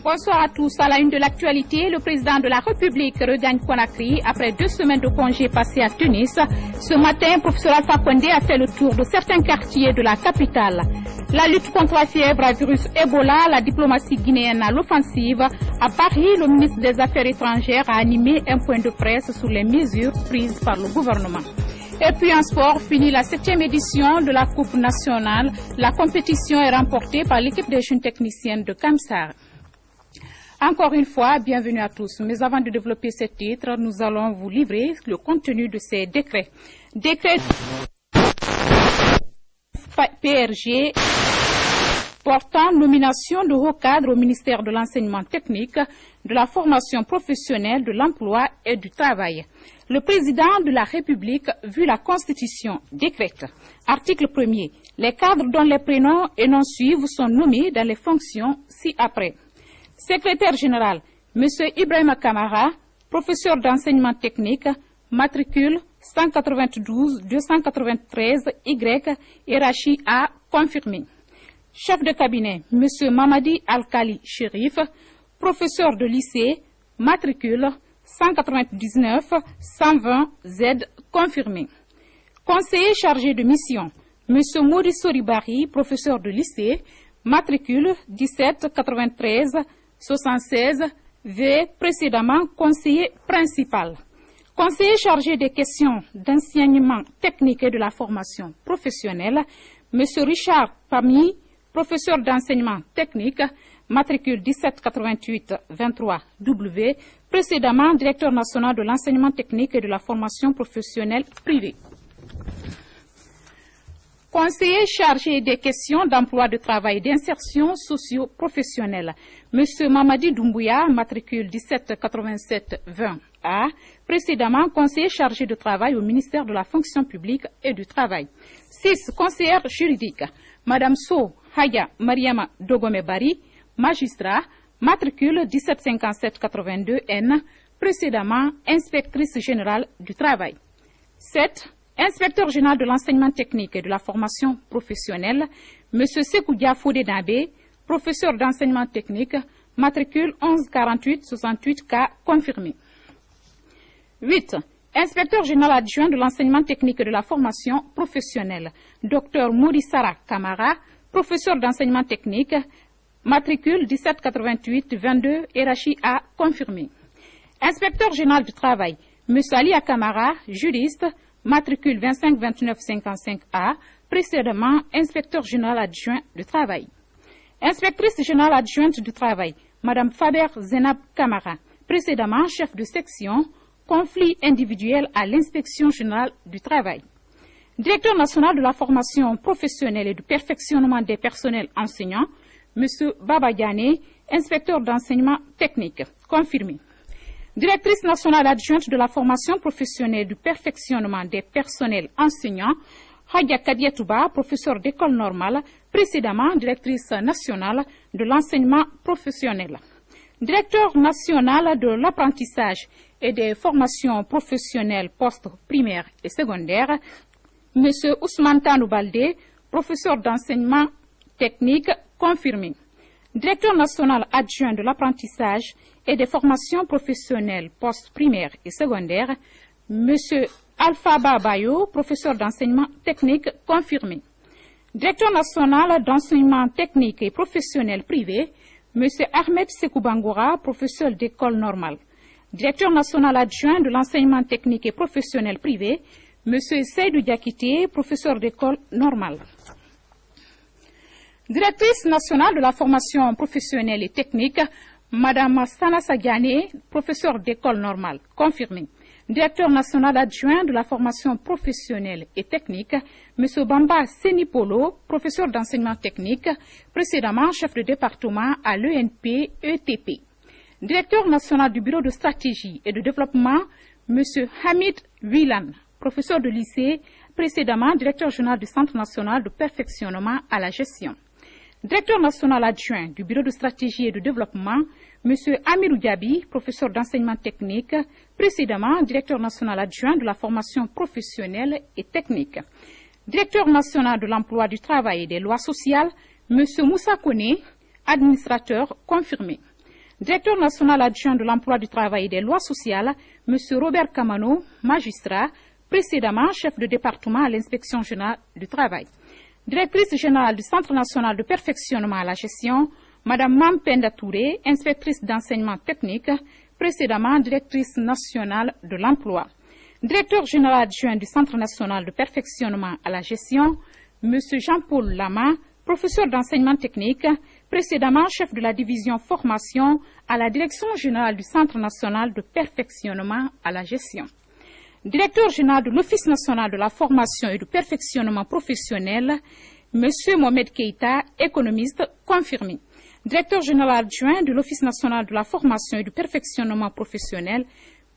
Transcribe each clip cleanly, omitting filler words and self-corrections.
Bonsoir à tous. À la une de l'actualité, le président de la République regagne Conakry après 2 semaines de congé passées à Tunis. Ce matin, professeur Alpha Condé a fait le tour de certains quartiers de la capitale. La lutte contre la fièvre à virus Ebola, la diplomatie guinéenne à l'offensive. À Paris, le ministre des Affaires étrangères a animé un point de presse sur les mesures prises par le gouvernement. Et puis en sport, fini la 7e édition de la Coupe nationale. La compétition est remportée par l'équipe des jeunes techniciennes de Kamsar. Encore une fois, bienvenue à tous. Mais avant de développer ce titre, nous allons vous livrer le contenu de ces décrets. Décret PRG portant nomination de haut cadre au ministère de l'enseignement technique, de la formation professionnelle, de l'emploi et du travail. Le président de la République, vu la Constitution, décrète. Article 1er. Les cadres dont les prénoms et noms suivent sont nommés dans les fonctions ci-après. Secrétaire général, M. Ibrahima Kamara, professeur d'enseignement technique, matricule 192-293Y, hiérarchie A, confirmé. Chef de cabinet, M. Mamadi Al-Khali Chérif, professeur de lycée, matricule 199-120Z, confirmé. Conseiller chargé de mission, M. Moudi Soribari, professeur de lycée, matricule 1793-76V, précédemment conseiller principal. Conseiller chargé des questions d'enseignement technique et de la formation professionnelle, M. Richard Pamy, professeur d'enseignement technique, matricule 1788-23W, précédemment directeur national de l'enseignement technique et de la formation professionnelle privée. Conseiller chargé des questions d'emploi, de travail et d'insertion socio-professionnelle, M. Mamadi Doumbouya, matricule 1787-20A, précédemment conseiller chargé de travail au ministère de la fonction publique et du travail. 6. Conseillère juridique, Mme So Haya Mariama Dogomebari, magistrat, matricule 1757-82N, précédemment inspectrice générale du travail. 7. Inspecteur général de l'enseignement technique et de la formation professionnelle, M. Sekoudia Fodé-Nabé, professeur d'enseignement technique, matricule 1148-68K, confirmé. 8. Inspecteur général adjoint de l'enseignement technique et de la formation professionnelle, Dr Mourissara Kamara, professeur d'enseignement technique, matricule 1788-22, hiérarchie A, confirmé. Inspecteur général du travail, M. Ali Akamara, juriste, matricule 252955A, précédemment inspecteur général adjoint du travail. Inspectrice générale adjointe du travail, Mme Faber Zenab Kamara, précédemment chef de section, conflit individuel à l'inspection générale du travail. Directeur national de la formation professionnelle et du perfectionnement des personnels enseignants, M. Baba Diané, inspecteur d'enseignement technique, confirmé. Directrice nationale adjointe de la formation professionnelle et du perfectionnement des personnels enseignants, Hadia Kadiatouba, professeur d'école normale, précédemment directrice nationale de l'enseignement professionnel. Directeur national de l'apprentissage et des formations professionnelles post-primaires et secondaires, M. Ousmane Tanou Baldé, professeur d'enseignement technique, confirmé. Directeur national adjoint de l'apprentissage et des formations professionnelles post-primaires et secondaires, M. Alpha Babayo, professeur d'enseignement technique, confirmé. Directeur national d'enseignement technique et professionnel privé, M. Ahmed Sekoubangoura, professeur d'école normale. Directeur national adjoint de l'enseignement technique et professionnel privé, M. Seydou Diakité, professeur d'école normale. Directrice nationale de la formation professionnelle et technique, Mme Sana Sagiane, professeur d'école normale, confirmé. Directeur national adjoint de la formation professionnelle et technique, M. Bamba Senipolo, professeur d'enseignement technique, précédemment chef de département à l'ENP-ETP. Directeur national du bureau de stratégie et de développement, M. Hamid Wilan, professeur de lycée, précédemment directeur général du Centre national de perfectionnement à la gestion. Directeur national adjoint du bureau de stratégie et de développement, M. Amirou Diaby, professeur d'enseignement technique, précédemment directeur national adjoint de la formation professionnelle et technique. Directeur national de l'emploi, du travail et des lois sociales, M. Moussa Kone, administrateur confirmé. Directeur national adjoint de l'emploi du travail et des lois sociales, M. Robert Kamano, magistrat, précédemment chef de département à l'inspection générale du travail. Directrice générale du Centre national de perfectionnement à la gestion, Mme Mampenda Touré, inspectrice d'enseignement technique, précédemment directrice nationale de l'emploi. Directeur général adjoint du Centre national de perfectionnement à la gestion, M. Jean-Paul Lama, professeur d'enseignement technique, précédemment chef de la division formation à la direction générale du Centre national de perfectionnement à la gestion. Directeur général de l'Office national de la formation et du perfectionnement professionnel, M. Mohamed Keïta, économiste confirmé. Directeur général adjoint de l'Office national de la formation et du perfectionnement professionnel,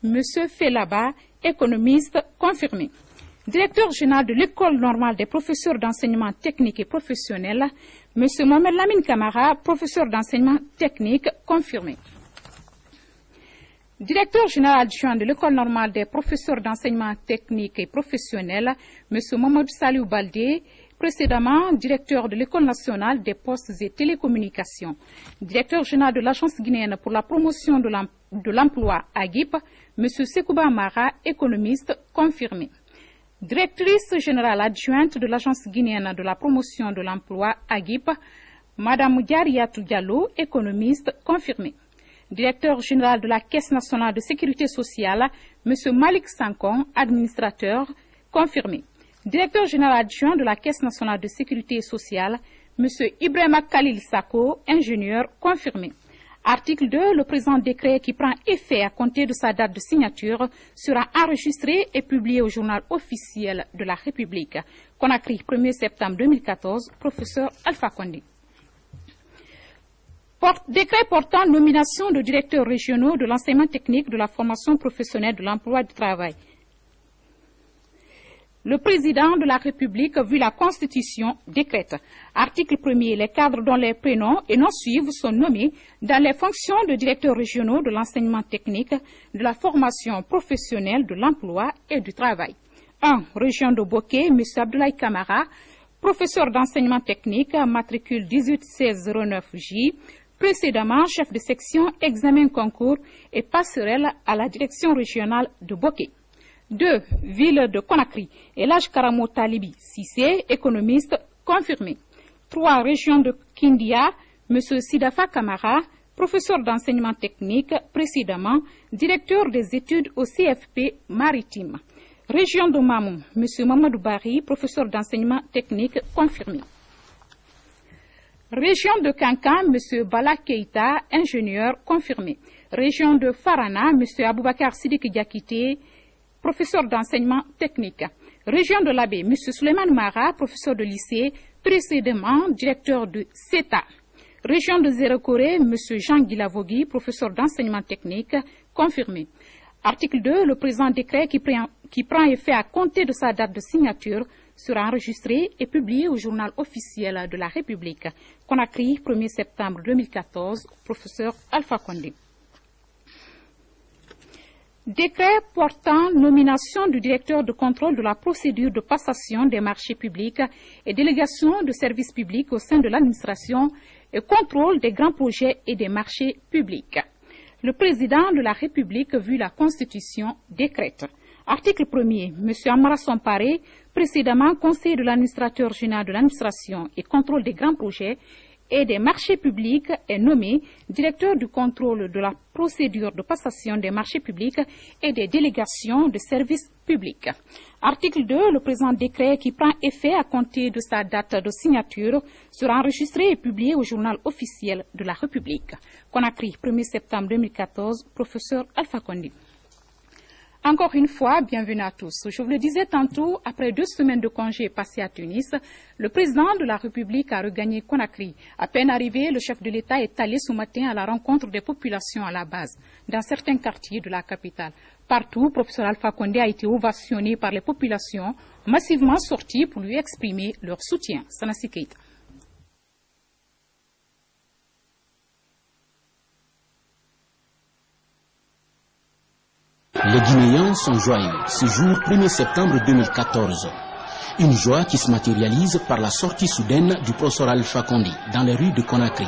M. Felaba, économiste confirmé. Directeur général de l'École normale des professeurs d'enseignement technique et professionnel, M. Mohamed Lamine Kamara, professeur d'enseignement technique confirmé. Directeur général adjoint de l'École normale des professeurs d'enseignement technique et professionnel, M. Mohamed Saliou Baldé, précédemment directeur de l'École nationale des postes et télécommunications. Directeur général de l'Agence guinéenne pour la promotion de l'emploi AGIP, M. Sekouba Mara, économiste confirmé. Directrice générale adjointe de l'Agence guinéenne de la promotion de l'emploi AGIP, Mme Diariatou Diallo, économiste confirmé. Directeur général de la Caisse nationale de sécurité sociale, M. Malik Sankon, administrateur confirmé. Directeur général adjoint de la Caisse nationale de sécurité sociale, M. Ibrahima Khalil Sako, ingénieur confirmé. Article 2. Le présent décret qui prend effet à compter de sa date de signature sera enregistré et publié au journal officiel de la République. Conakry, 1er septembre 2014, professeur Alpha Condé. Décret portant nomination de directeurs régionaux de l'enseignement technique, de la formation professionnelle, de l'emploi et du travail. Le président de la République, vu la Constitution, décrète. Article 1er. Les cadres dont les prénoms et noms suivent sont nommés dans les fonctions de directeurs régionaux de l'enseignement technique, de la formation professionnelle, de l'emploi et du travail. 1. Région de Boké, M. Abdoulaye Kamara, professeur d'enseignement technique, matricule 181609J, précédemment chef de section, examen concours et passerelle à la direction régionale de Boké. 2. Ville de Conakry, Elhadj Karamo Talibi, Cissé, économiste confirmé. 3. Région de Kindia, M. Sidafa Kamara, professeur d'enseignement technique, précédemment directeur des études au CFP maritime. Région de Mamou, M. Mamadou Bari, professeur d'enseignement technique confirmé. Région de Kankan, M. Bala Keïta, ingénieur confirmé. Région de Farana, M. Aboubakar Sidik Diakité, professeur d'enseignement technique. Région de l'Abbé, M. Suleiman Mara, professeur de lycée, précédemment directeur de CETA. Région de Zérekoré, M. Jean Guilavogui, professeur d'enseignement technique, confirmé. Article 2. Le présent décret qui prend effet à compter de sa date de signature sera enregistré et publié au journal officiel de la République. Conakry, 1er septembre 2014, professeur Alpha Condé. Décret portant nomination du directeur de contrôle de la procédure de passation des marchés publics et délégation de services publics au sein de l'administration et contrôle des grands projets et des marchés publics. Le président de la République, vu la Constitution, décrète. Article 1er. M. Amara Somparé, précédemment conseiller de l'administrateur général de l'administration et contrôle des grands projets et des marchés publics, est nommé directeur du contrôle de la procédure de passation des marchés publics et des délégations de services publics. Article 2. Le présent décret qui prend effet à compter de sa date de signature sera enregistré et publié au journal officiel de la République. Conakry, 1er septembre 2014, professeur Alpha Condé. Encore une fois, bienvenue à tous. Je vous le disais tantôt, après 2 semaines de congé passées à Tunis, le président de la République a regagné Conakry. À peine arrivé, le chef de l'État est allé ce matin à la rencontre des populations à la base, dans certains quartiers de la capitale. Partout, professeur Alpha Condé a été ovationné par les populations, massivement sorties pour lui exprimer leur soutien. Sanassi Keïta. Les Guinéens sont joyeux ce jour 1er septembre 2014. Une joie qui se matérialise par la sortie soudaine du professeur Alpha Condé dans les rues de Conakry.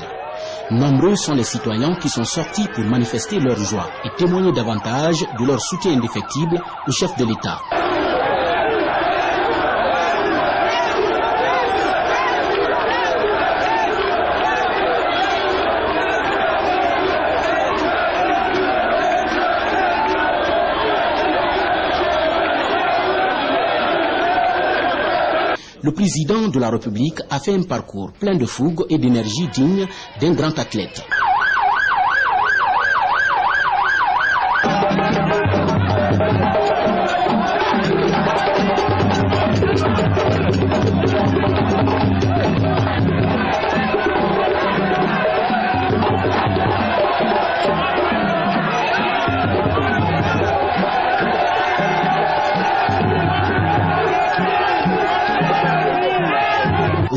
Nombreux sont les citoyens qui sont sortis pour manifester leur joie et témoigner davantage de leur soutien indéfectible au chef de l'État. Le président de la République a fait un parcours plein de fougue et d'énergie digne d'un grand athlète.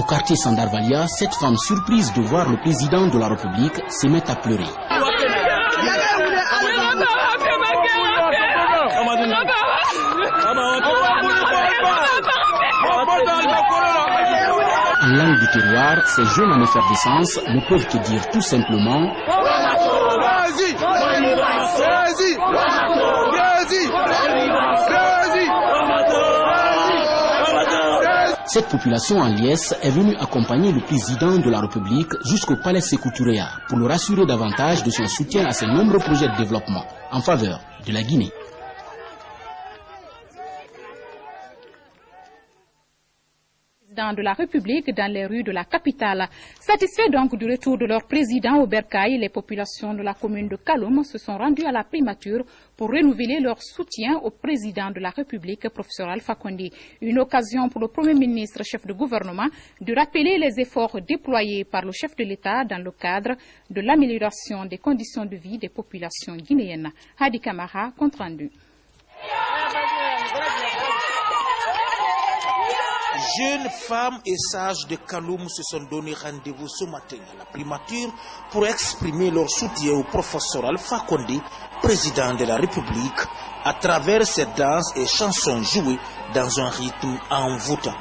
Au quartier Sandarvalia, cette femme surprise de voir le président de la République se met à pleurer. En langue du terroir, ces jeunes en effervescence ne peuvent que dire tout simplement Cette population en liesse est venue accompagner le président de la République jusqu'au palais Sékou Touréa pour le rassurer davantage de son soutien à ses nombreux projets de développement en faveur de la Guinée. De la République dans les rues de la capitale. Satisfaits donc du retour de leur président au Bercail, les populations de la commune de Kaloum se sont rendues à la primature pour renouveler leur soutien au président de la République, professeur Alpha Condé. Une occasion pour le Premier ministre, chef de gouvernement, de rappeler les efforts déployés par le chef de l'État dans le cadre de l'amélioration des conditions de vie des populations guinéennes. Hadi Kamara, compte rendu. Jeunes femmes et sages de Kaloum se sont donné rendez-vous ce matin à la primature pour exprimer leur soutien au professeur Alpha Condé, président de la République, à travers ces danses et chansons jouées dans un rythme envoûtant.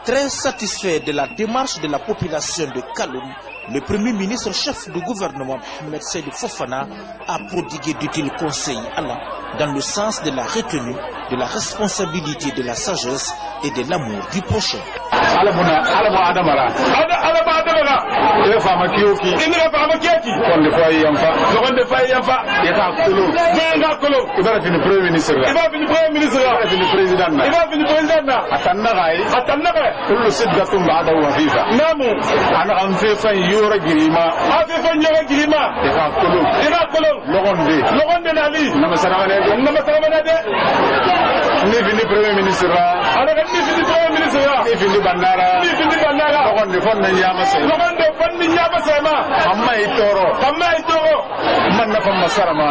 'Très satisfait de la démarche de la population de Kaloum, le Premier ministre chef du gouvernement Mohamed Seydou Fofana a prodigué d'utiles conseils allant dans le sens de la retenue, de la responsabilité, de la sagesse et de l'amour du prochain. كل سدة بعده وفيفا نامو أنا أنفيفا يورا جريما أنفيفا يورا جريما يقولون لغون دي نالي نما سلامنا دي نيفيني بريمير مينيستر أنا نيفيني بريمير مينيستر نيفيني بانارا لغون دي فن نياما سيما أما يتورو من نفهم مسارما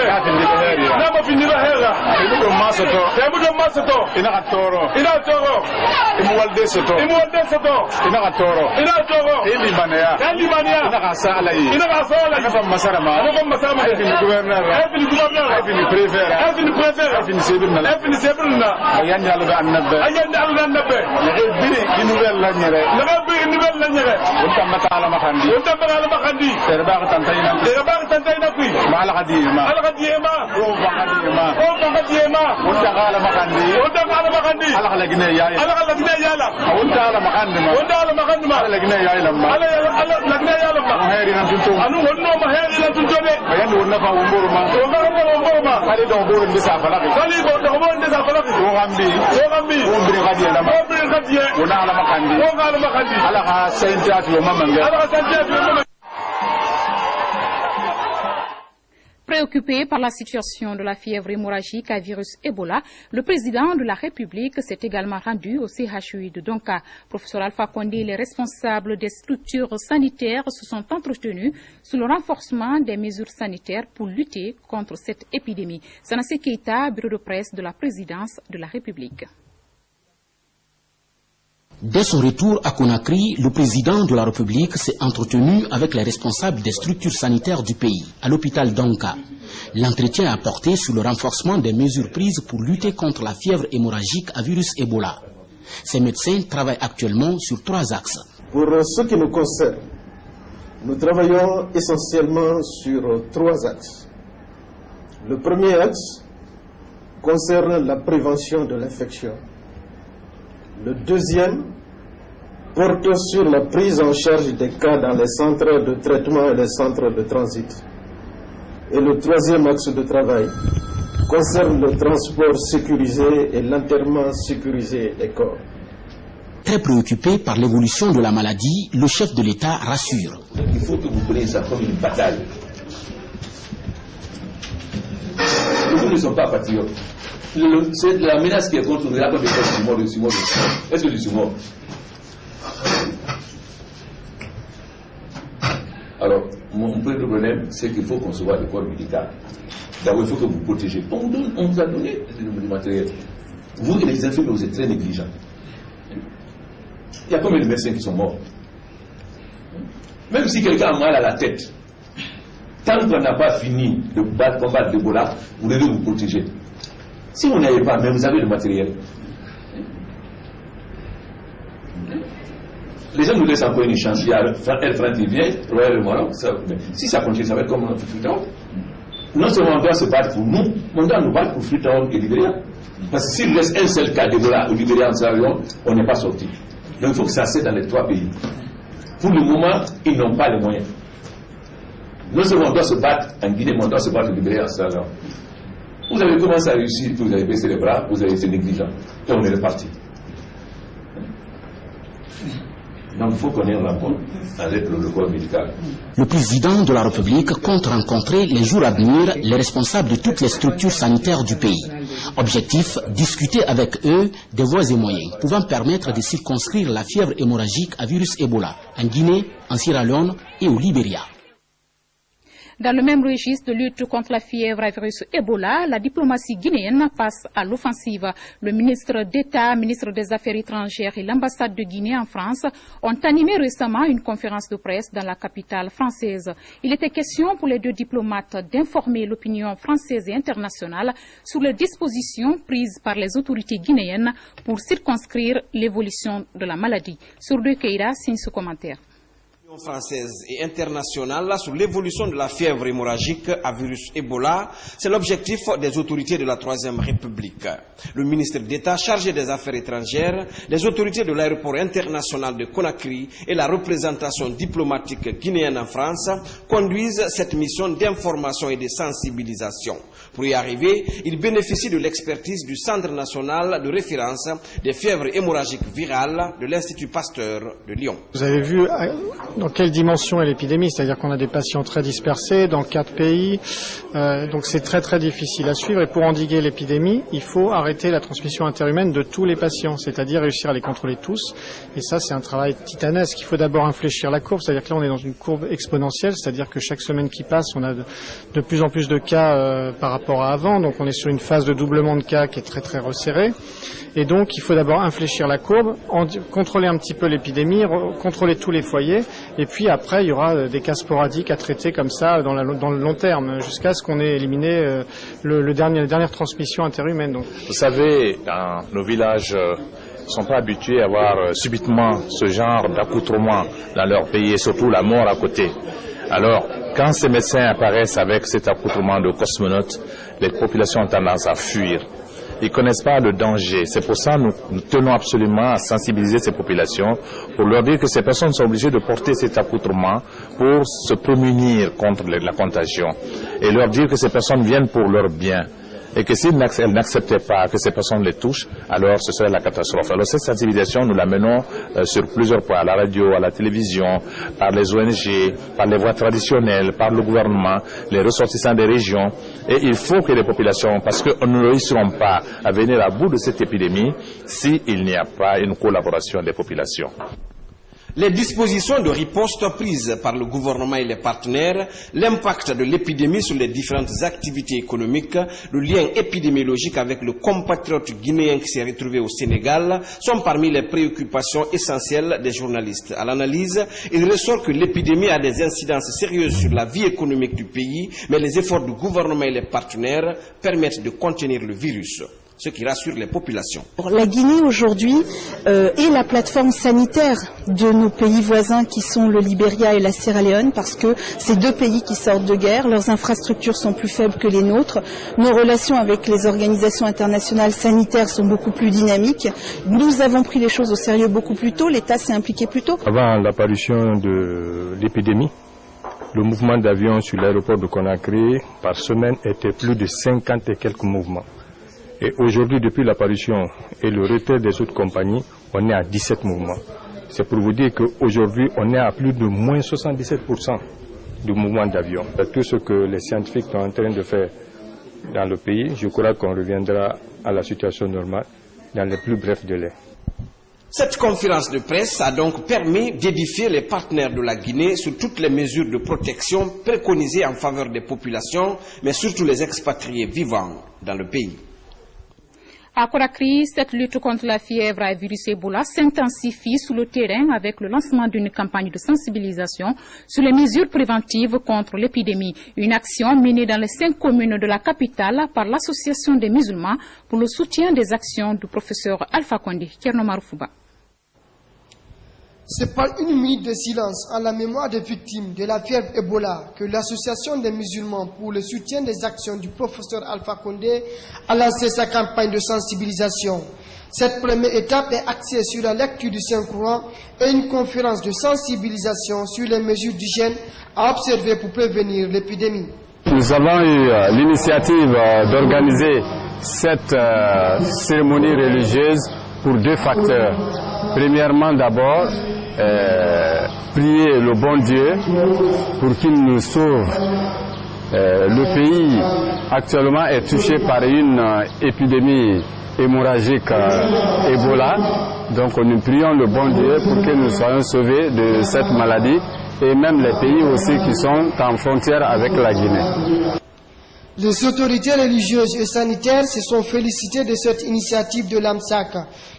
كافين دي بهيري نما في دي بهيرا يبدو ما ستو إنا تورو Imuwalde soto. Ina ka toro. Ili banaya. Ina ka salai. Ina fa masarama. Efi ni gouverneur. Efi ni préfet. Efi ni sebirna. Ayani aluga annabe. Lege biri di nouvelle la ñere. Wonta matala makandi. Terba ka tantayna kuy. Mala kadima. O bakadima. Wonta kala makandi. Ala la gine yaay. Wonta ala makandima. Ala la gine yaay lamma. Maheri nan tunto. Anu wonno maheri nan tunto de. Ayandi wonna fa womboruma. Kali do boron de sa falaki. Wo gambi. Wombiri kadiye lamma. Wona ala makandi. Ala ka saintiati wo mamange. Préoccupé par la situation de la fièvre hémorragique à virus Ebola, le président de la République s'est également rendu au CHU de Donka. Professeur Alpha Condé et les responsables des structures sanitaires se sont entretenus sur le renforcement des mesures sanitaires pour lutter contre cette épidémie. Sanassé Keita, bureau de presse de la présidence de la République. Dès son retour à Conakry, le président de la République s'est entretenu avec les responsables des structures sanitaires du pays, à l'hôpital d'Onka. L'entretien a porté sur le renforcement des mesures prises pour lutter contre la fièvre hémorragique à virus Ebola. Ces médecins travaillent actuellement sur 3 axes. Pour ce qui nous concerne, nous travaillons essentiellement sur 3 axes. Le premier axe concerne la prévention de l'infection. Le deuxième porte sur la prise en charge des cas dans les centres de traitement et les centres de transit. Et le troisième axe de travail concerne le transport sécurisé et l'enterrement sécurisé des corps. Très préoccupé par l'évolution de la maladie, le chef de l'État rassure. Il faut que vous preniez ça comme une bataille. Nous ne sommes pas patriotes. C'est la menace qui est contre nous. Là, comme du sumo. Est-ce que du sumo? Alors, mon premier problème, c'est qu'il faut concevoir le corps médical. D'abord, il faut que vous protégez. On vous a donné du matériel. Vous et les infirmiers, vous êtes très négligents. Il y a combien de médecins qui sont morts? Même si quelqu'un a mal à la tête, tant qu'on n'a pas fini de combattre l'Ebola, vous devez vous protéger. Si vous n'avez pas, mais vous avez le matériel. Les gens nous laissent encore une chance. Il y a El France qui vient, si ça continue, ça va être comme un Freetown. Non seulement on doit se battre pour nous, mais on doit nous battre pour Freetown et Libéria. Parce que s'il reste un seul cas d'Ebola au Libéria, en Sierra Leone, on n'est pas sorti. Donc il faut que ça cesse dans les 3 pays. Pour le moment, ils n'ont pas les moyens. Non seulement on doit se battre en Guinée, mais on doit se battre au Libéria, en Sierra Leone. Vous avez commencé à réussir, vous avez baissé les bras, vous avez été négligent. Et on est reparti. Donc il faut qu'on ait une rencontre avec le corps médical. Le président de la République compte rencontrer les jours à venir les responsables de toutes les structures sanitaires du pays. Objectif, discuter avec eux des voies et moyens pouvant permettre de circonscrire la fièvre hémorragique à virus Ebola en Guinée, en Sierra Leone et au Libéria. Dans le même registre de lutte contre la fièvre à virus Ebola, la diplomatie guinéenne passe à l'offensive. Le ministre d'État, ministre des Affaires étrangères et l'ambassade de Guinée en France ont animé récemment une conférence de presse dans la capitale française. Il était question pour les 2 diplomates d'informer l'opinion française et internationale sur les dispositions prises par les autorités guinéennes pour circonscrire l'évolution de la maladie. Sourdou Keïra signe ce commentaire. Française et internationale sur l'évolution de la fièvre hémorragique à virus Ebola, c'est l'objectif des autorités de la Troisième République. Le ministre d'État chargé des Affaires étrangères, les autorités de l'aéroport international de Conakry et la représentation diplomatique guinéenne en France conduisent cette mission d'information et de sensibilisation. Pour y arriver, ils bénéficient de l'expertise du Centre national de référence des fièvres hémorragiques virales de l'Institut Pasteur de Lyon. Vous avez vu dans quelle dimension est l'épidémie, c'est-à-dire qu'on a des patients très dispersés dans 4 pays, donc c'est très très difficile à suivre et pour endiguer l'épidémie, il faut arrêter la transmission interhumaine de tous les patients, c'est-à-dire réussir à les contrôler tous et ça c'est un travail titanesque. Il faut d'abord infléchir la courbe, c'est-à-dire que là on est dans une courbe exponentielle, c'est-à-dire que chaque semaine qui passe on a de plus en plus de cas par rapport à avant, donc on est sur une phase de doublement de cas qui est très très resserrée et donc il faut d'abord infléchir la courbe, contrôler un petit peu l'épidémie, contrôler tous les foyers et puis après il y aura des cas sporadiques à traiter comme ça dans le long terme jusqu'à ce qu'on ait éliminé la dernière transmission interhumaine. Donc. Vous savez, dans nos villages ne sont pas habitués à voir subitement ce genre d'accoutrement dans leur pays et surtout la mort à côté. Alors, quand ces médecins apparaissent avec cet accoutrement de cosmonautes, les populations ont tendance à fuir. Ils ne connaissent pas le danger. C'est pour ça que nous tenons absolument à sensibiliser ces populations pour leur dire que ces personnes sont obligées de porter cet accoutrement pour se prémunir contre la contagion et leur dire que ces personnes viennent pour leur bien. et que s'ils n'acceptaient pas que ces personnes les touchent, alors ce serait la catastrophe. Alors cette sensibilisation, nous la menons sur plusieurs points, à la radio, à la télévision, par les ONG, par les voies traditionnelles, par le gouvernement, les ressortissants des régions. Et il faut que les populations, parce que nous ne réussirons pas à venir à bout de cette épidémie s'il n'y a pas une collaboration des populations. Les dispositions de riposte prises par le gouvernement et les partenaires, l'impact de l'épidémie sur les différentes activités économiques, le lien épidémiologique avec le compatriote guinéen qui s'est retrouvé au Sénégal sont parmi les préoccupations essentielles des journalistes. À l'analyse, il ressort que l'épidémie a des incidences sérieuses sur la vie économique du pays, mais les efforts du gouvernement et les partenaires permettent de contenir le virus, ce qui rassure les populations. La Guinée aujourd'hui est la plateforme sanitaire de nos pays voisins qui sont le Libéria et la Sierra Leone, parce que ces deux pays qui sortent de guerre, leurs infrastructures sont plus faibles que les nôtres, nos relations avec les organisations internationales sanitaires sont beaucoup plus dynamiques. Nous avons pris les choses au sérieux beaucoup plus tôt, l'État s'est impliqué plus tôt. Avant l'apparition de l'épidémie, le mouvement d'avions sur l'aéroport de Conakry par semaine était plus de 50 et quelques mouvements. Et aujourd'hui, depuis l'apparition et le retrait des autres compagnies, on est à 17 mouvements. C'est pour vous dire qu'aujourd'hui, on est à plus de moins 77% du mouvement d'avion. Tout ce que les scientifiques sont en train de faire dans le pays, je crois qu'on reviendra à la situation normale dans les plus brefs délais. Cette conférence de presse a donc permis d'édifier les partenaires de la Guinée sur toutes les mesures de protection préconisées en faveur des populations, mais surtout les expatriés vivant dans le pays. À Conakry, cette lutte contre la fièvre à virus Ebola s'intensifie sur le terrain avec le lancement d'une campagne de sensibilisation sur les mesures préventives contre l'épidémie. Une action menée dans les 5 communes de la capitale par l'Association des musulmans pour le soutien des actions du professeur Alpha Condé. Kiernomaroufouba. C'est par une minute de silence en la mémoire des victimes de la fièvre Ebola que l'Association des musulmans pour le soutien des actions du professeur Alpha Condé a lancé sa campagne de sensibilisation. Cette première étape est axée sur la lecture du Saint-Coran et une conférence de sensibilisation sur les mesures d'hygiène à observer pour prévenir l'épidémie. Nous avons eu l'initiative d'organiser cette cérémonie religieuse pour 2 facteurs. Premièrement, d'abord, prier le bon Dieu pour qu'il nous sauve. Le pays actuellement est touché par une épidémie hémorragique Ebola. Donc nous prions le bon Dieu pour que nous soyons sauvés de cette maladie, et même les pays aussi qui sont en frontière avec la Guinée. Les autorités religieuses et sanitaires se sont félicitées de cette initiative de l'AMSAC,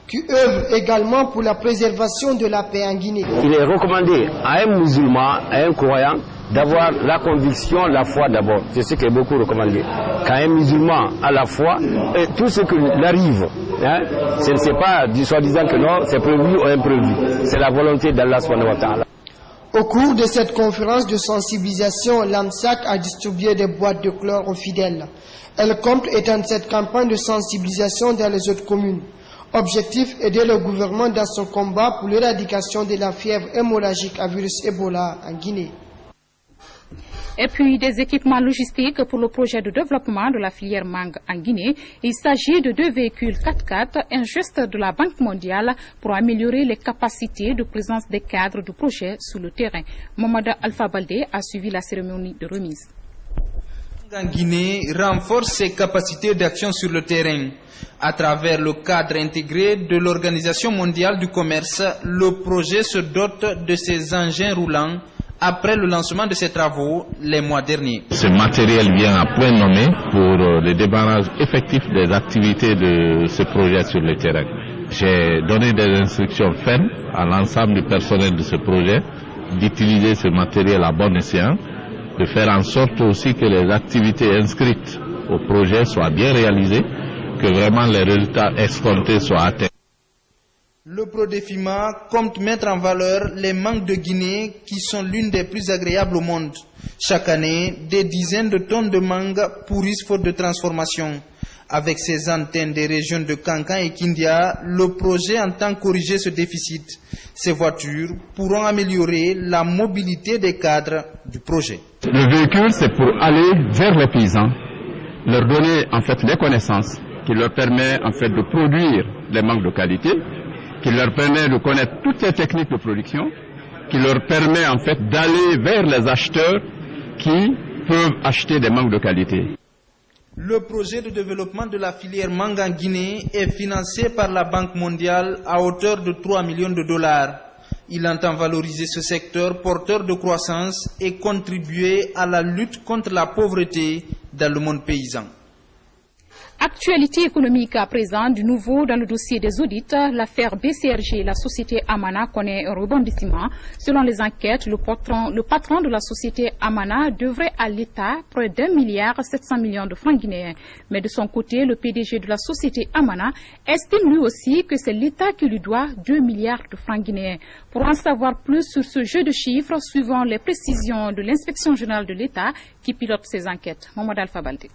qui œuvre également pour la préservation de la paix en Guinée. Il est recommandé à un musulman, à un croyant, d'avoir la conviction, la foi d'abord. C'est ce qui est beaucoup recommandé. Quand un musulman a la foi, et tout ce qui lui arrive, ce n'est pas du soi-disant que non, c'est prévu ou imprévu. C'est la volonté d'Allah subhanahu wa ta'ala. Au cours de cette conférence de sensibilisation, l'AMSAC a distribué des boîtes de chlore aux fidèles. Elle compte étendre cette campagne de sensibilisation dans les autres communes. Objectif, aider le gouvernement dans son combat pour l'éradication de la fièvre hémorragique à virus Ebola en Guinée. Et puis des équipements logistiques pour le projet de développement de la filière mangue en Guinée. Il s'agit de 2 véhicules 4x4, un geste de la Banque mondiale pour améliorer les capacités de présence des cadres du projet sur le terrain. Mohamed Alpha Baldé a suivi la cérémonie de remise. En Guinée renforce ses capacités d'action sur le terrain. À travers le cadre intégré de l'Organisation mondiale du commerce, le projet se dote de ses engins roulants après le lancement de ses travaux les mois derniers. Ce matériel vient à point nommé pour le démarrage effectif des activités de ce projet sur le terrain. J'ai donné des instructions fermes à l'ensemble du personnel de ce projet d'utiliser ce matériel à bon escient, de faire en sorte aussi que les activités inscrites au projet soient bien réalisées, que vraiment les résultats escomptés soient atteints. Le Prodefima compte mettre en valeur les mangues de Guinée qui sont l'une des plus agréables au monde. Chaque année, des dizaines de tonnes de mangues pourrissent faute de transformation. Avec ses antennes des régions de Kankan et Kindia, le projet entend corriger ce déficit. Ces voitures pourront améliorer la mobilité des cadres du projet. Le véhicule, c'est pour aller vers les paysans leur donner en fait les connaissances qui leur permet en fait de produire les mangues de qualité, qui leur permet de connaître toutes les techniques de production, qui leur permet en fait d'aller vers les acheteurs qui peuvent acheter des mangues de qualité. Le projet de développement de la filière mangue en Guinée est financé par la Banque mondiale à hauteur de 3 millions de dollars. Il entend valoriser ce secteur porteur de croissance et contribuer à la lutte contre la pauvreté dans le monde paysan. Actualité économique à présent, du nouveau dans le dossier des audits, l'affaire BCRG, la société Amana connaît un rebondissement. Selon les enquêtes, le patron de la société Amana devrait à l'État près d'1,7 milliard de francs guinéens. Mais de son côté, le PDG de la société Amana estime lui aussi que c'est l'État qui lui doit 2 milliards de francs guinéens. Pour en savoir plus sur ce jeu de chiffres, suivant les précisions de l'inspection générale de l'État qui pilote ces enquêtes. Mohamed Alpha Baldé.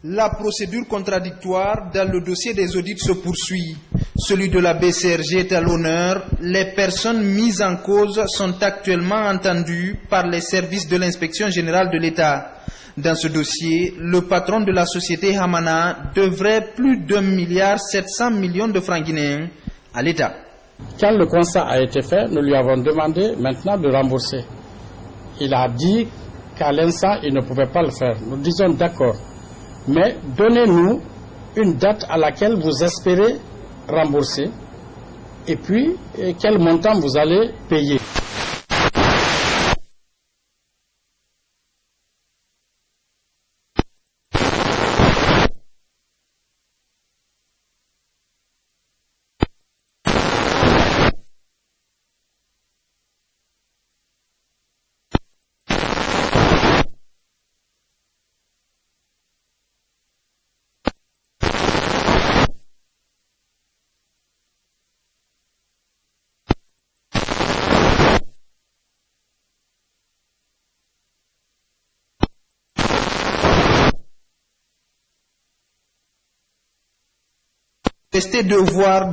La procédure contradictoire dans le dossier des audits se poursuit. Celui de la BCRG est à l'honneur. Les personnes mises en cause sont actuellement entendues par les services de l'inspection générale de l'État. Dans ce dossier, le patron de la société Hamana devrait plus d'1,7 milliard de francs guinéens à l'État. Quand le constat a été fait, nous lui avons demandé maintenant de rembourser. Il a dit qu'à l'instant, il ne pouvait pas le faire. Nous disons d'accord. Mais donnez-nous une date à laquelle vous espérez rembourser et puis quel montant vous allez payer. Rester devoir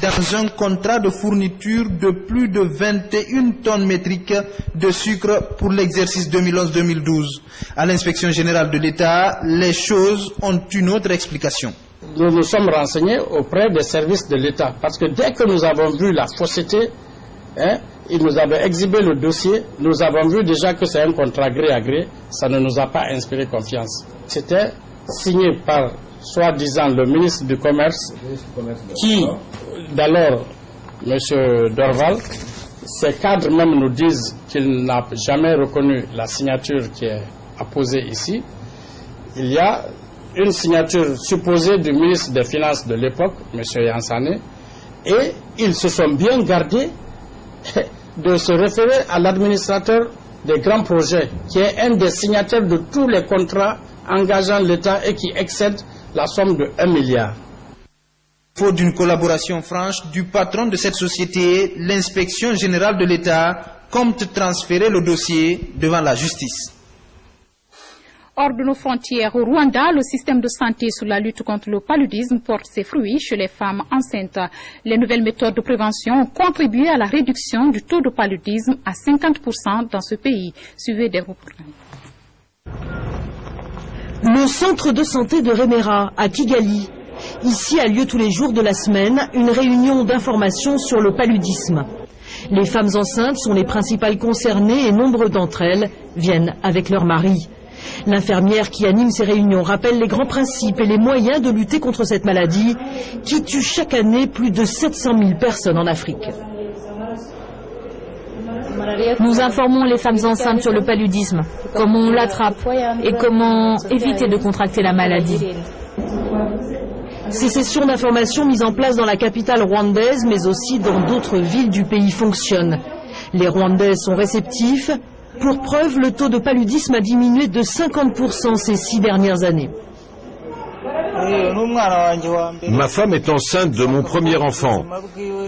dans un contrat de fourniture de plus de 21 tonnes métriques de sucre pour l'exercice 2011-2012. À l'inspection générale de l'État, les choses ont une autre explication. Nous nous sommes renseignés auprès des services de l'État parce que dès que nous avons vu la fausseté, ils nous avaient exhibé le dossier, nous avons vu déjà que c'est un contrat gré à gré, ça ne nous a pas inspiré confiance. C'était signé par soi-disant le ministre du Commerce, qui, d'alors, M. Dorval, ses cadres même nous disent qu'il n'a jamais reconnu la signature qui est apposée ici. Il y a une signature supposée du ministre des Finances de l'époque, M. Yansane, et ils se sont bien gardés de se référer à l'administrateur des grands projets, qui est un des signataires de tous les contrats engageant l'État et qui excède la somme de 1 milliard. Faute d'une collaboration franche du patron de cette société, l'inspection générale de l'État compte transférer le dossier devant la justice. Hors de nos frontières, au Rwanda, le système de santé sur la lutte contre le paludisme porte ses fruits chez les femmes enceintes. Les nouvelles méthodes de prévention ont contribué à la réduction du taux de paludisme à 50% dans ce pays. Suivez des reportages. Le centre de santé de Remera, à Kigali. Ici a lieu tous les jours de la semaine une réunion d'information sur le paludisme. Les femmes enceintes sont les principales concernées et nombre d'entre elles viennent avec leur mari. L'infirmière qui anime ces réunions rappelle les grands principes et les moyens de lutter contre cette maladie qui tue chaque année plus de 700 000 personnes en Afrique. Nous informons les femmes enceintes sur le paludisme, comment on l'attrape et comment éviter de contracter la maladie. Ces sessions d'information mises en place dans la capitale rwandaise, mais aussi dans d'autres villes du pays fonctionnent. Les Rwandais sont réceptifs. Pour preuve, le taux de paludisme a diminué de 50% ces 6 dernières années. Ma femme est enceinte de mon premier enfant.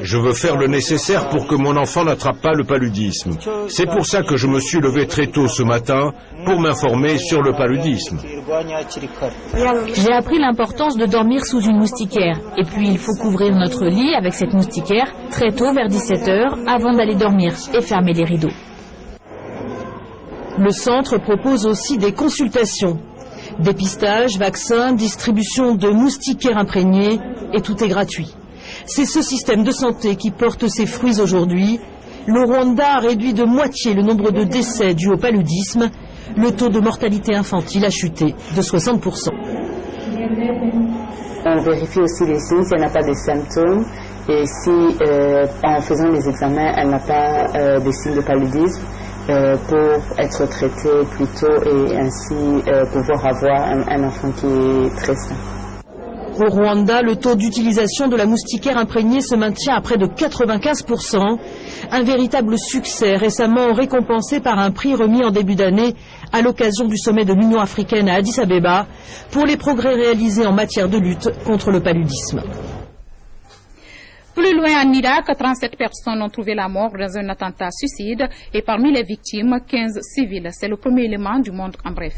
Je veux faire le nécessaire pour que mon enfant n'attrape pas le paludisme. C'est pour ça que je me suis levé très tôt ce matin pour m'informer sur le paludisme. J'ai appris l'importance de dormir sous une moustiquaire. Et puis il faut couvrir notre lit avec cette moustiquaire très tôt vers 17 h avant d'aller dormir et fermer les rideaux. Le centre propose aussi des consultations. Dépistage, vaccins, distribution de moustiquaires imprégnés, et tout est gratuit. C'est ce système de santé qui porte ses fruits aujourd'hui. Le Rwanda a réduit de moitié le nombre de décès dus au paludisme. Le taux de mortalité infantile a chuté de 60%. On vérifie aussi les signes, si elle n'a pas de symptômes, et si en faisant les examens, elle n'a pas de signes de paludisme, pour être traitée plus tôt et ainsi pouvoir avoir un enfant qui est très sain. Au Rwanda, le taux d'utilisation de la moustiquaire imprégnée se maintient à près de 95%. Un véritable succès récemment récompensé par un prix remis en début d'année à l'occasion du sommet de l'Union africaine à Addis Abeba pour les progrès réalisés en matière de lutte contre le paludisme. Plus loin en Irak, 37 personnes ont trouvé la mort dans un attentat suicide et parmi les victimes, 15 civils. C'est le premier élément du Monde en bref.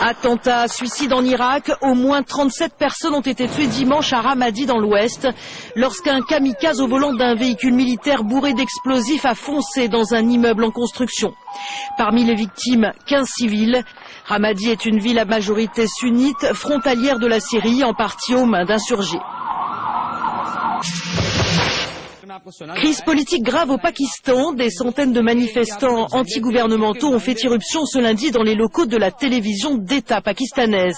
Attentat suicide en Irak, au moins 37 personnes ont été tuées dimanche à Ramadi dans l'ouest lorsqu'un kamikaze au volant d'un véhicule militaire bourré d'explosifs a foncé dans un immeuble en construction. Parmi les victimes, 15 civils. Ramadi est une ville à majorité sunnite, frontalière de la Syrie, en partie aux mains d'insurgés. Crise politique grave au Pakistan. Des centaines de manifestants anti-gouvernementaux ont fait irruption ce lundi dans les locaux de la télévision d'État pakistanaise.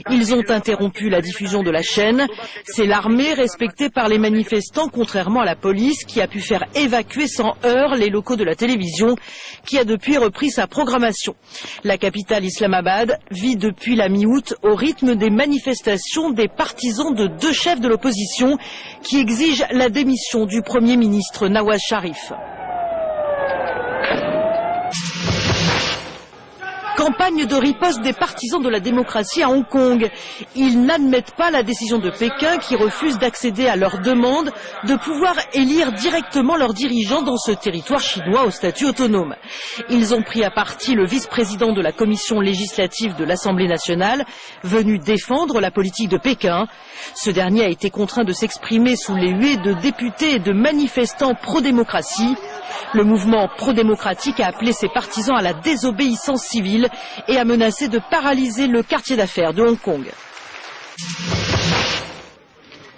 Ils ont interrompu la diffusion de la chaîne. C'est l'armée respectée par les manifestants, contrairement à la police, qui a pu faire évacuer sans heurts les locaux de la télévision, qui a depuis repris sa programmation. La capitale Islamabad vit depuis la mi-août au rythme des manifestations des partisans de deux chefs de l'opposition qui exigent la démission du Premier ministre Nawaz Sharif. Campagne de riposte des partisans de la démocratie à Hong Kong. Ils n'admettent pas la décision de Pékin qui refuse d'accéder à leur demande de pouvoir élire directement leurs dirigeants dans ce territoire chinois au statut autonome. Ils ont pris à partie le vice-président de la commission législative de l'Assemblée nationale, venu défendre la politique de Pékin. Ce dernier a été contraint de s'exprimer sous les huées de députés et de manifestants pro-démocratie. Le mouvement pro-démocratique a appelé ses partisans à la désobéissance civile et a menacé de paralyser le quartier d'affaires de Hong Kong.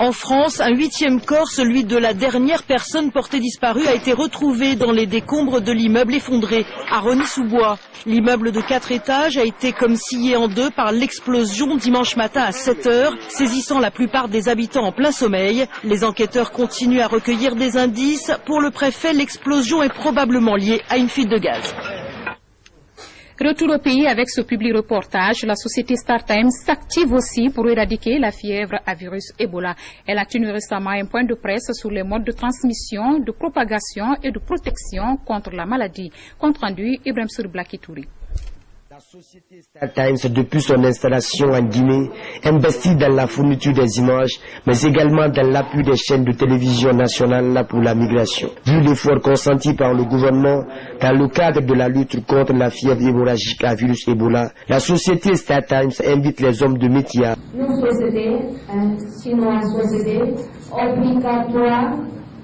En France, un 8e corps, celui de la dernière personne portée disparue, a été retrouvé dans les décombres de l'immeuble effondré à Rosny-sous-Bois. L'immeuble de 4 étages a été comme scié en deux par l'explosion dimanche matin à 7 heures, saisissant la plupart des habitants en plein sommeil. Les enquêteurs continuent à recueillir des indices. Pour le préfet, l'explosion est probablement liée à une fuite de gaz. Retour au pays avec ce public reportage, la société StarTimes s'active aussi pour éradiquer la fièvre à virus Ebola. Elle a tenu récemment un point de presse sur les modes de transmission, de propagation et de protection contre la maladie. Compte rendu, Ibrahim Blakitouri. La société StarTimes, depuis son installation en Guinée, investit dans la fourniture des images, mais également dans l'appui des chaînes de télévision nationales pour la migration. Vu l'effort consenti par le gouvernement dans le cadre de la lutte contre la fièvre hémorragique à virus Ebola, la société StarTimes invite les hommes de métier à sinon la société obligatoire,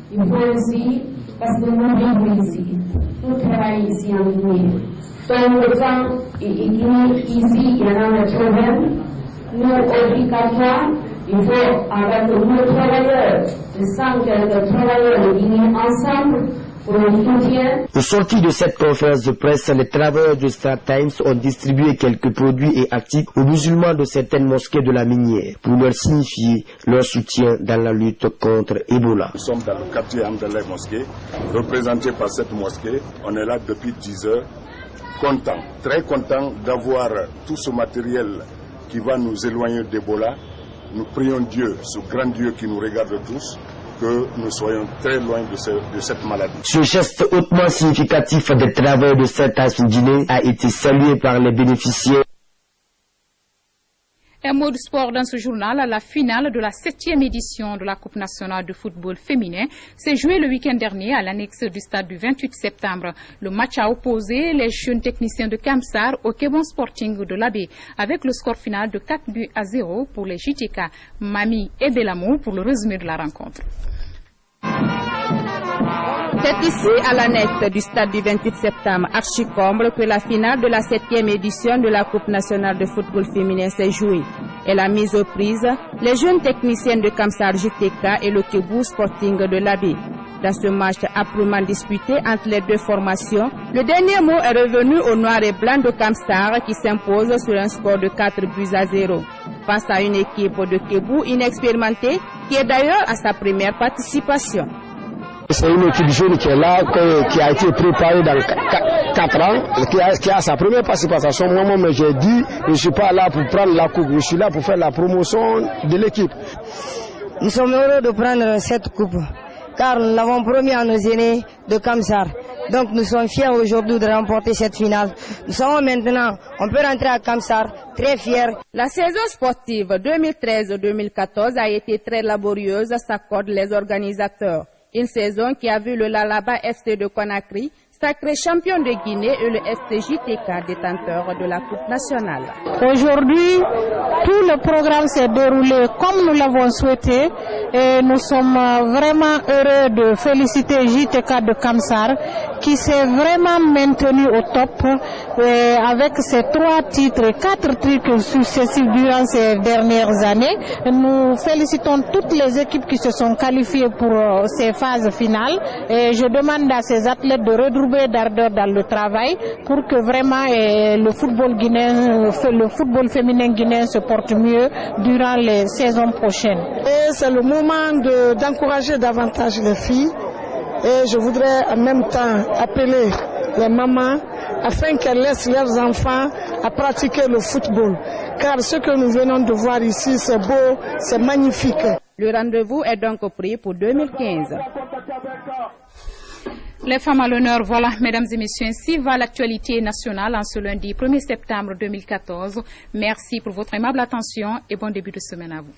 il faut aussi, parce que nous vivons ici, nous travaillons ici en Guinée. Donc, quand ici, il y en a un problème, nous, obligatoire, il faut, avec nos travailleurs, les 100 travailleurs de Guinée ensemble, pour le soutien. Au sortir de cette conférence de presse, les travailleurs de StarTimes ont distribué quelques produits et articles aux musulmans de certaines mosquées de la minière pour leur signifier leur soutien dans la lutte contre Ebola. Nous sommes dans le quartier Amdallah Mosquée, représenté par cette mosquée. On est là depuis 10 heures. Content, très content d'avoir tout ce matériel qui va nous éloigner d'Ebola. Nous prions Dieu, ce grand Dieu qui nous regarde tous, que nous soyons très loin de cette maladie. Ce geste hautement significatif des travailleurs de StarTimes Guinée a été salué par les bénéficiaires. Un mot de sport dans ce journal, la finale de la 7e édition de la Coupe nationale de football féminin s'est jouée le week-end dernier à l'annexe du stade du 28 septembre. Le match a opposé les jeunes techniciens de Kamsar au Kebon Sporting de l'Abbé avec le score final de 4-0 pour les JTK. Mami et Belamou pour le résumé de la rencontre. C'est ici, à l'annexe du stade du 28 septembre, Archicomble, que la finale de la 7e édition de la Coupe nationale de football féminin s'est jouée. Elle a mis aux prises les jeunes techniciennes de Kamsar JTK et le Kébou Sporting de l'Abbé. Dans ce match âprement disputé entre les deux formations, le dernier mot est revenu au noir et blanc de Kamsar qui s'impose sur un score de 4-0 face à une équipe de Kébou inexpérimentée qui est d'ailleurs à sa première participation. C'est une équipe jeune qui est là, qui a été préparée dans 4 ans, qui a sa première participation. Moi, mais j'ai dit, je ne suis pas là pour prendre la coupe, je suis là pour faire la promotion de l'équipe. Nous sommes heureux de prendre cette coupe, car nous l'avons promis à nos aînés de Kamsar. Donc nous sommes fiers aujourd'hui de remporter cette finale. Nous savons maintenant, on peut rentrer à Kamsar très fiers. La saison sportive 2013-2014 a été très laborieuse, s'accordent les organisateurs. Une saison qui a vu le Lalaba FC de Conakry sacré champion de Guinée et le FCJTK détenteur de la Coupe nationale. Aujourd'hui, tout le programme s'est déroulé comme nous l'avons souhaité et nous sommes vraiment heureux de féliciter JTK de Kamsar qui s'est vraiment maintenu au top avec ses 3 titres et 4 titres successifs durant ces dernières années. Nous félicitons toutes les équipes qui se sont qualifiées pour ces phases finales et je demande à ces athlètes de redoubler d'ardeur dans le travail pour que vraiment le football féminin guinéen se porte mieux durant les saisons prochaines. C'est le moment d'encourager davantage les filles et je voudrais en même temps appeler les mamans afin qu'elles laissent leurs enfants à pratiquer le football. Car ce que nous venons de voir ici, c'est beau, c'est magnifique. Le rendez-vous est donc pris pour 2015. Les femmes à l'honneur, voilà, mesdames et messieurs, ainsi va l'actualité nationale en ce lundi 1er septembre 2014. Merci pour votre aimable attention et bon début de semaine à vous.